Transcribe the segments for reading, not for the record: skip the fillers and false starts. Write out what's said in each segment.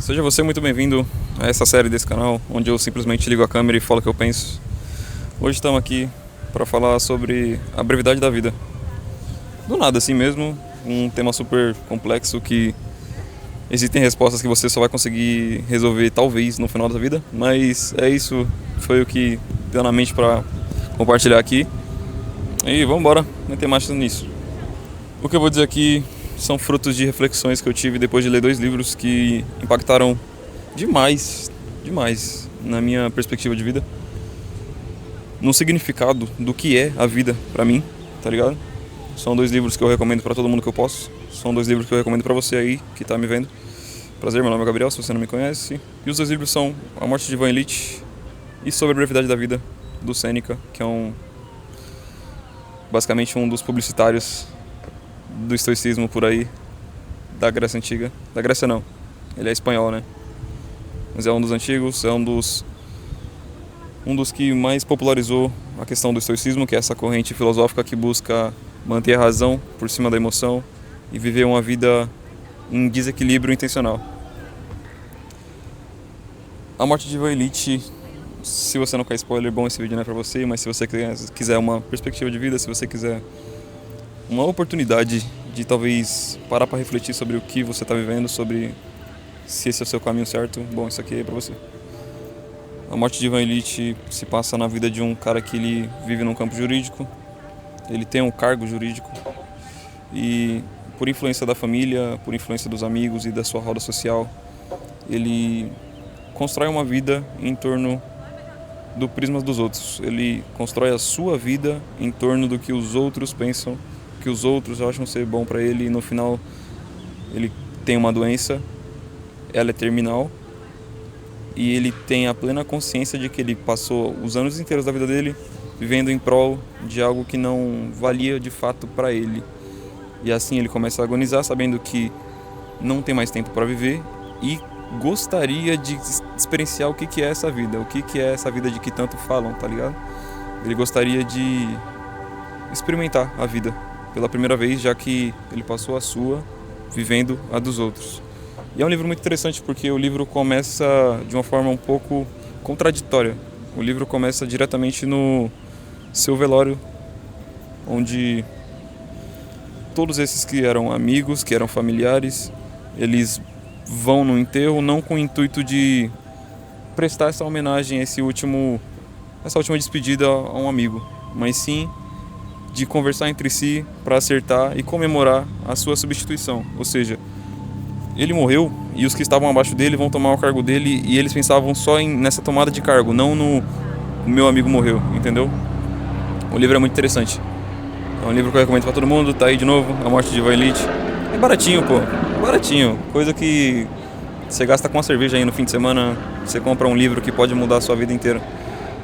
Seja você muito bem-vindo a essa série desse canal, onde eu simplesmente ligo a câmera e falo o que eu penso. Hoje estamos aqui para falar sobre a brevidade da vida. Do nada, assim mesmo, um tema super complexo que existem respostas que você só vai conseguir resolver talvez no final da vida, mas é isso, foi o que deu na mente para compartilhar aqui. E vamos embora, meter marcha nisso. O que eu vou dizer aqui são frutos de reflexões que eu tive depois de ler 2 livros que impactaram demais na minha perspectiva de vida, no significado do que é a vida pra mim, tá ligado? São 2 livros que eu recomendo pra todo mundo que eu posso. São 2 livros que eu recomendo pra você aí que tá me vendo. Prazer, meu nome é Gabriel, se você não me conhece. E os 2 livros são A Morte de Ivan Ilitch e Sobre a Brevidade da Vida, do Sêneca, que é basicamente um dos publicitários do estoicismo por aí, da Grécia Antiga. Da Grécia não, ele é espanhol, né? Mas é um dos antigos, é um dos que mais popularizou a questão do estoicismo, que é essa corrente filosófica que busca manter a razão por cima da emoção e viver uma vida em desequilíbrio intencional. A Morte de Ivan Ilitch, se você não quer spoiler, bom, esse vídeo não é pra você, mas se você quiser uma perspectiva de vida, se você quiser uma oportunidade de talvez parar para refletir sobre o que você está vivendo, sobre se esse é o seu caminho certo, bom, isso aqui é para você. A Morte de Ivan Ilitch se passa na vida de um cara que ele vive num campo jurídico, ele tem um cargo jurídico e por influência da família, por influência dos amigos e da sua roda social, ele constrói uma vida em torno do prisma dos outros. Ele constrói a sua vida em torno do que os outros pensam, que os outros acham ser bom para ele, e no final ele tem uma doença, ela é terminal, e ele tem a plena consciência de que ele passou os anos inteiros da vida dele vivendo em prol de algo que não valia de fato para ele. E assim ele começa a agonizar, sabendo que não tem mais tempo para viver e gostaria de experienciar o que é essa vida, o que é essa vida de que tanto falam, tá ligado? Ele gostaria de experimentar a vida pela primeira vez, já que ele passou a sua vivendo a dos outros. E é um livro muito interessante porque o livro começa de uma forma um pouco contraditória. O livro começa diretamente no seu velório, onde todos esses que eram amigos, que eram familiares, eles vão no enterro não com o intuito de prestar essa homenagem, essa última despedida a um amigo, mas sim de conversar entre si para acertar e comemorar a sua substituição. Ou seja, ele morreu e os que estavam abaixo dele vão tomar o cargo dele, e eles pensavam só nessa tomada de cargo, não no "o meu amigo morreu", entendeu? O livro é muito interessante. É um livro que eu recomendo para todo mundo, tá aí de novo, A Morte de Ivan Ilitch. É baratinho, pô, baratinho. Coisa que você gasta com uma cerveja aí no fim de semana, você compra um livro que pode mudar a sua vida inteira.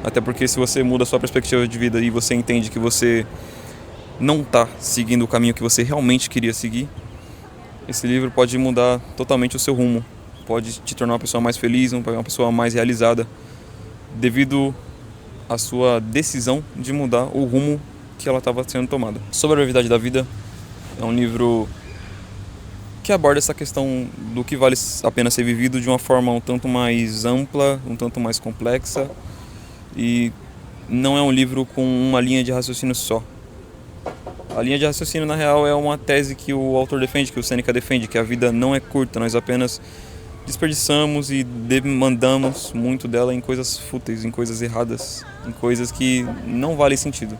Até porque se você muda a sua perspectiva de vida e você entende que você não está seguindo o caminho que você realmente queria seguir, esse livro pode mudar totalmente o seu rumo, pode te tornar uma pessoa mais feliz, uma pessoa mais realizada, devido à sua decisão de mudar o rumo que ela estava sendo tomada. Sobre a brevidade da vida, é um livro que aborda essa questão do que vale a pena ser vivido de uma forma um tanto mais ampla, um tanto mais complexa, e não é um livro com uma linha de raciocínio só. A linha de raciocínio, na real, é uma tese que o autor defende, que o Sêneca defende, que a vida não é curta, nós apenas desperdiçamos e demandamos muito dela em coisas fúteis, em coisas erradas, em coisas que não valem sentido.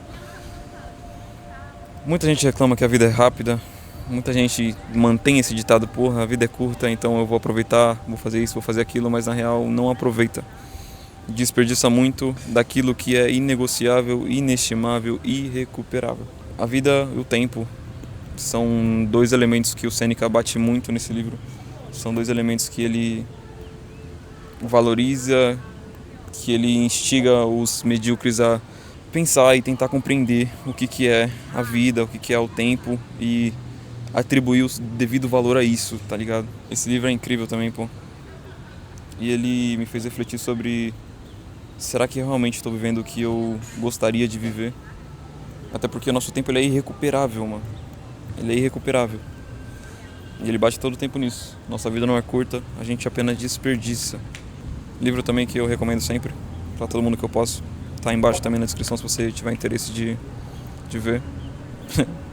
Muita gente reclama que a vida é rápida, muita gente mantém esse ditado, porra, a vida é curta, então eu vou aproveitar, vou fazer isso, vou fazer aquilo, mas na real não aproveita. Desperdiça muito daquilo que é inegociável, inestimável e irrecuperável. A vida e o tempo são 2 elementos que o Sêneca bate muito nesse livro. São 2 elementos que ele valoriza, que ele instiga os medíocres a pensar e tentar compreender o que é a vida, o que é o tempo e atribuir o devido valor a isso, tá ligado? Esse livro é incrível também, pô. E ele me fez refletir sobre: será que eu realmente estou vivendo o que eu gostaria de viver? Até porque o nosso tempo ele é irrecuperável, mano. Ele é irrecuperável. E ele bate todo o tempo nisso. Nossa vida não é curta, a gente apenas desperdiça. Livro também que eu recomendo sempre, pra todo mundo que eu posso. Tá embaixo também na descrição se você tiver interesse de ver.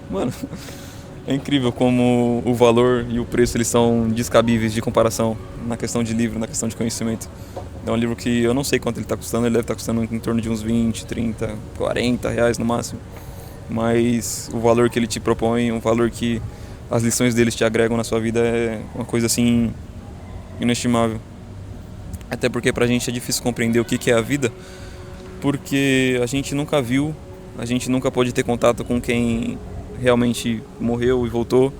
Mano, é incrível como o valor e o preço eles são descabíveis de comparação na questão de livro, na questão de conhecimento. É um livro que eu não sei quanto ele está custando, ele deve estar custando em torno de uns 20, 30, 40 reais no máximo. Mas o valor que ele te propõe, o valor que as lições deles te agregam na sua vida é uma coisa assim inestimável. Até porque pra gente é difícil compreender o que é a vida, porque a gente nunca viu, a gente nunca pôde ter contato com quem realmente morreu e voltou.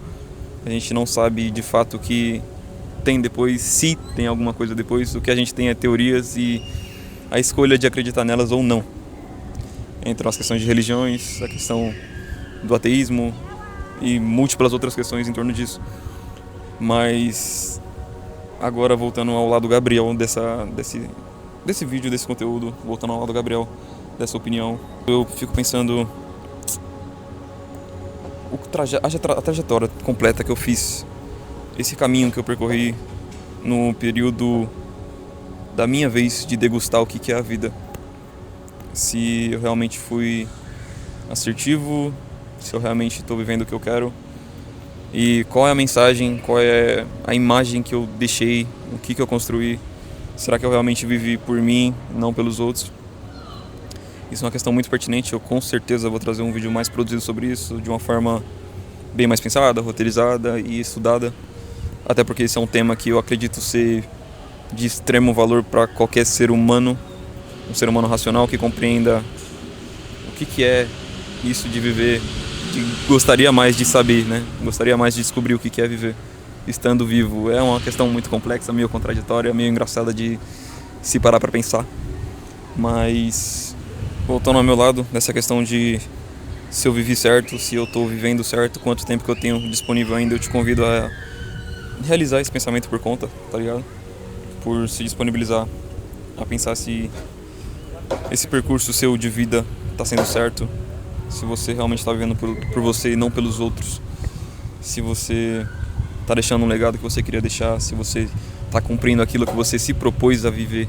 A gente não sabe de fato o que tem depois, se tem alguma coisa depois. O que a gente tem é teorias e a escolha de acreditar nelas ou não. Entram as questões de religiões, a questão do ateísmo e múltiplas outras questões em torno disso. Mas agora voltando ao lado Gabriel desse vídeo, desse conteúdo, voltando ao lado Gabriel, dessa opinião, eu fico pensando a trajetória completa que eu fiz, esse caminho que eu percorri no período da minha vez de degustar o que é a vida. Se eu realmente fui assertivo, se eu realmente estou vivendo o que eu quero, e qual é a mensagem, qual é a imagem que eu deixei, o que eu construí. Será que eu realmente vivi por mim, não pelos outros? Isso é uma questão muito pertinente, eu com certeza vou trazer um vídeo mais produzido sobre isso, de uma forma bem mais pensada, roteirizada e estudada. Até porque esse é um tema que eu acredito ser de extremo valor para qualquer ser humano, um ser humano racional que compreenda o que é isso de viver, que gostaria mais de saber, né? Gostaria mais de descobrir o que é viver estando vivo. É uma questão muito complexa, meio contraditória, meio engraçada de se parar para pensar. Mas voltando ao meu lado, nessa questão de se eu vivi certo, se eu estou vivendo certo, quanto tempo que eu tenho disponível ainda, eu te convido a realizar esse pensamento por conta, tá ligado? Por se disponibilizar a pensar se esse percurso seu de vida está sendo certo, se você realmente está vivendo por você e não pelos outros, se você está deixando um legado que você queria deixar, se você está cumprindo aquilo que você se propôs a viver,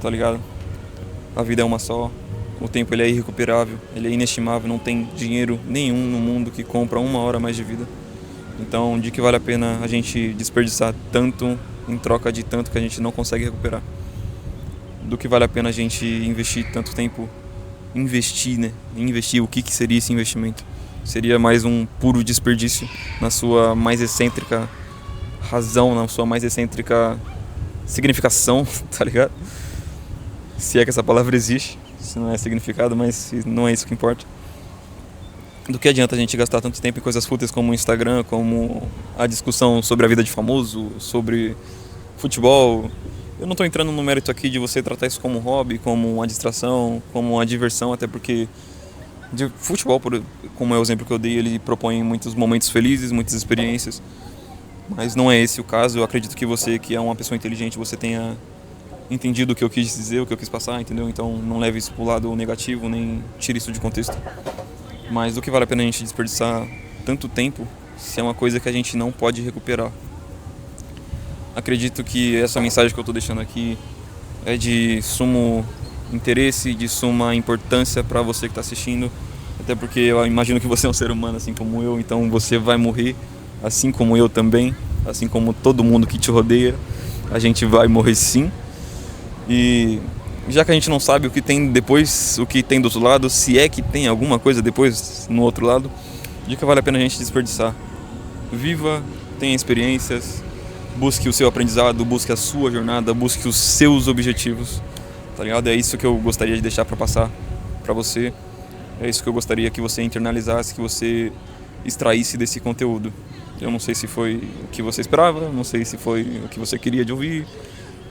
tá ligado? A vida é uma só, o tempo ele é irrecuperável, ele é inestimável, não tem dinheiro nenhum no mundo que compra uma hora mais de vida. Então, de que vale a pena a gente desperdiçar tanto em troca de tanto que a gente não consegue recuperar? Do que vale a pena a gente investir tanto tempo, investir, o que seria esse investimento? Seria mais um puro desperdício na sua mais excêntrica razão, na sua mais excêntrica significação, tá ligado? Se é que essa palavra existe, se não é significado, mas não é isso que importa. Do que adianta a gente gastar tanto tempo em coisas fúteis como o Instagram, como a discussão sobre a vida de famoso, sobre futebol. Eu não estou entrando no mérito aqui de você tratar isso como um hobby, como uma distração, como uma diversão, até porque de futebol, como é o exemplo que eu dei, ele propõe muitos momentos felizes, muitas experiências. Mas não é esse o caso. Eu acredito que você, que é uma pessoa inteligente, você tenha entendido o que eu quis dizer, o que eu quis passar, entendeu? Então não leve isso pro lado negativo, nem tire isso de contexto. Mas do que vale a pena a gente desperdiçar tanto tempo se é uma coisa que a gente não pode recuperar? Acredito que essa mensagem que eu estou deixando aqui é de sumo interesse, de suma importância para você que está assistindo. Até porque eu imagino que você é um ser humano assim como eu, então você vai morrer assim como eu também, assim como todo mundo que te rodeia. A gente vai morrer sim. E já que a gente não sabe o que tem depois, o que tem do outro lado, se é que tem alguma coisa depois no outro lado, de que vale a pena a gente desperdiçar. Viva, tenha experiências, busque o seu aprendizado, busque a sua jornada, busque os seus objetivos, tá ligado? É isso que eu gostaria de deixar para passar para você, é isso que eu gostaria que você internalizasse, que você extraísse desse conteúdo. Eu não sei se foi o que você esperava, não sei se foi o que você queria de ouvir,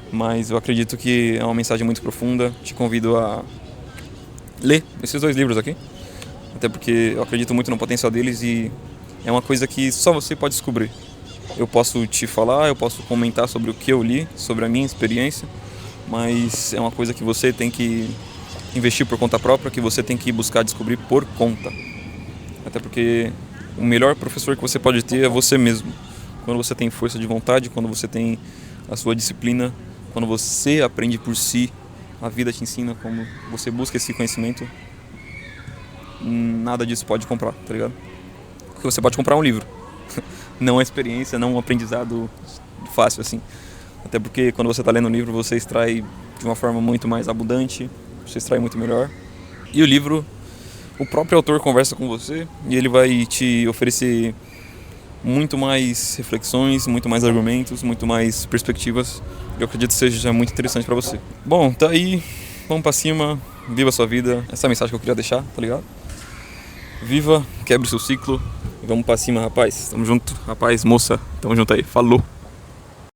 mas eu acredito que é uma mensagem muito profunda. Te convido a ler esses 2 livros aqui, até porque eu acredito muito no potencial deles e é uma coisa que só você pode descobrir. Eu posso te falar, eu posso comentar sobre o que eu li, sobre a minha experiência, mas é uma coisa que você tem que investir por conta própria, que você tem que buscar descobrir por conta. Até porque o melhor professor que você pode ter é você mesmo. quando você tem força de vontade, quando você tem a sua disciplina, quando você aprende por si, a vida te ensina, como você busca esse conhecimento, nada disso pode comprar, tá ligado? Porque você pode comprar um livro, não a experiência, não um aprendizado fácil assim. Até porque quando você está lendo um livro, você extrai de uma forma muito mais abundante, você extrai muito melhor. E o livro, o próprio autor conversa com você e ele vai te oferecer muito mais reflexões, muito mais argumentos, muito mais perspectivas. Eu acredito que seja muito interessante pra você. Bom, tá aí, vamos pra cima, viva a sua vida. Essa é a mensagem que eu queria deixar, tá ligado? Viva, quebre o seu ciclo e vamos pra cima, rapaz. Tamo junto, rapaz, moça, tamo junto aí. Falou!